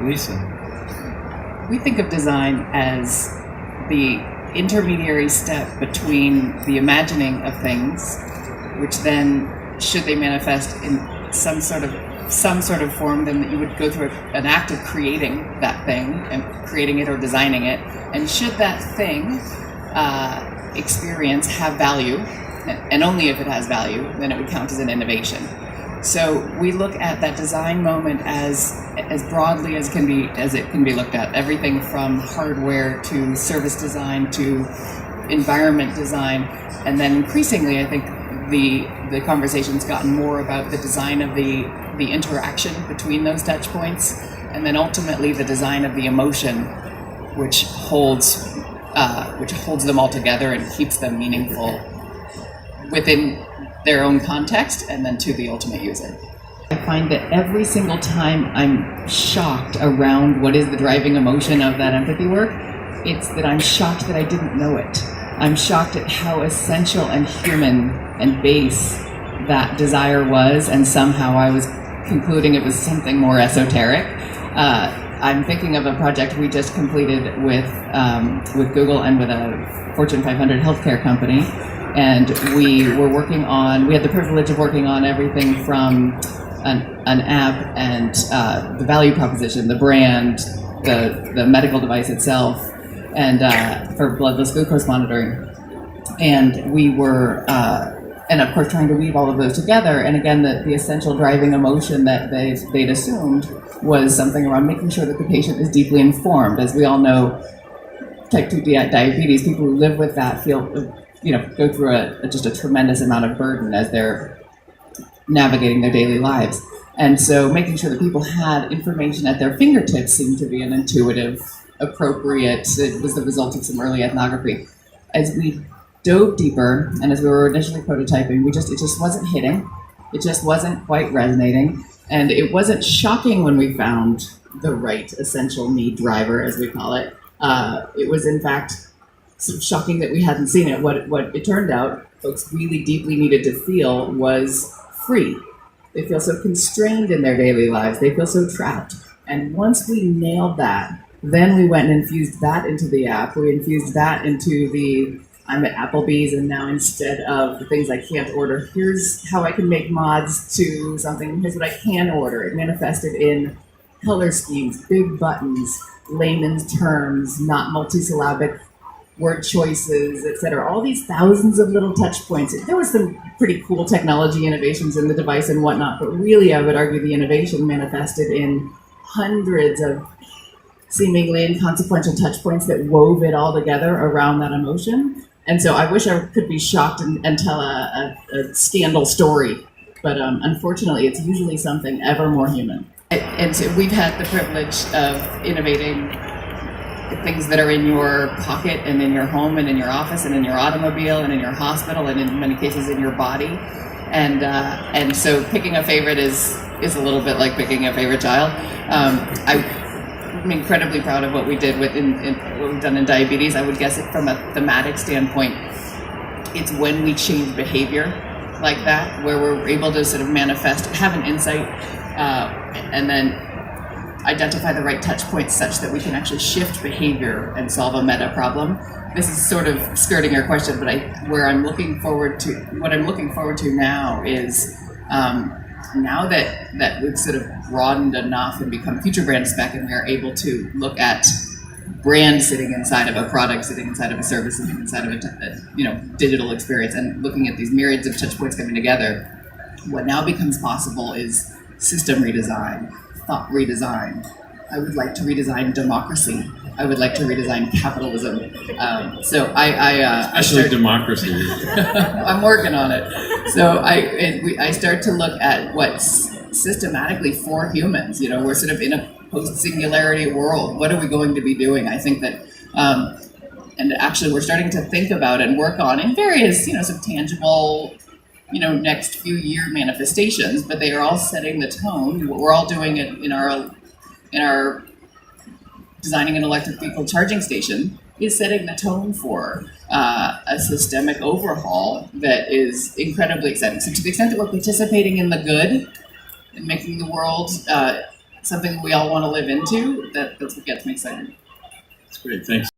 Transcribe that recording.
Lisa. We think of design as the intermediary step between the imagining of things, which then, should they manifest in some sort of form, then you would go through an act of creating that thing and creating it or designing it. And should that thing experience have value, and only if it has value, then it would count as an innovation. So we look at that design moment as broadly as it can be looked at. Everything from hardware to service design to environment design, and then increasingly, I think the conversation's gotten more about the design of the interaction between those touch points, and then ultimately the design of the emotion, which holds them all together and keeps them meaningful within their own context and then to the ultimate user. I find that every single time I'm shocked around what is the driving emotion of that empathy work, it's that I'm shocked that I didn't know it. I'm shocked at how essential and human and base that desire was, and somehow I was concluding it was something more esoteric. I'm thinking of a project we just completed with Google and with a Fortune 500 healthcare company. And we had the privilege of working on everything from an app and the value proposition, the brand, the medical device itself, and for bloodless glucose monitoring. And we were, and of course, trying to weave all of those together. And again, the essential driving emotion that they'd assumed was something around making sure that the patient is deeply informed. As we all know, type 2 diabetes, people who live with that go through just a tremendous amount of burden as they're navigating their daily lives. And so making sure that people had information at their fingertips seemed to be an intuitive, appropriate, it was the result of some early ethnography. As we dove deeper, and as we were initially prototyping, it just wasn't hitting. It just wasn't quite resonating. And it wasn't shocking when we found the right essential need driver, as we call it. It was, in fact, shocking that we hadn't seen it. What it turned out folks really deeply needed to feel was free. They feel so constrained in their daily lives. They feel so trapped. And once we nailed that, then we went and infused that into the app. We infused that into I'm at Applebee's, and now instead of the things I can't order, here's how I can make mods to something. Here's what I can order. It manifested in color schemes, big buttons, layman's terms, not multisyllabic word choices, etc. All these thousands of little touch points. There was some pretty cool technology innovations in the device and whatnot, but really I would argue the innovation manifested in hundreds of seemingly inconsequential touch points that wove it all together around that emotion. And so I wish I could be shocked and tell a scandal story, but unfortunately it's usually something ever more human. And so we've had the privilege of innovating things that are in your pocket and in your home and in your office and in your automobile and in your hospital and in many cases in your body. And so picking a favorite is a little bit like picking a favorite child. I'm incredibly proud of what we did what we've done in diabetes. I would guess it from a thematic standpoint, it's when we change behavior like that, where we're able to sort of manifest, have an insight, and then identify the right touch points such that we can actually shift behavior and solve a meta problem. This is sort of skirting your question, but what I'm looking forward to now is now that we've sort of broadened enough and become FutureBrand Speck, and we are able to look at brand sitting inside of a product, sitting inside of a service, sitting inside of a digital experience, and looking at these myriads of touch points coming together. What now becomes possible is system redesign, thought redesign. I would like to redesign democracy. I would like to redesign capitalism. Especially democracy. I'm working on it. So I start to look at what's systematically for humans. We're sort of in a post-singularity world. What are we going to be doing? I think that, and actually we're starting to think about and work on in various, some tangible, next few year manifestations, but they are all setting the tone. We're all doing it in our designing an electric vehicle charging station is setting the tone for a systemic overhaul that is incredibly exciting. So to the extent that we're participating in the good and making the world something we all want to live into, that's what gets me excited. That's great. Thanks.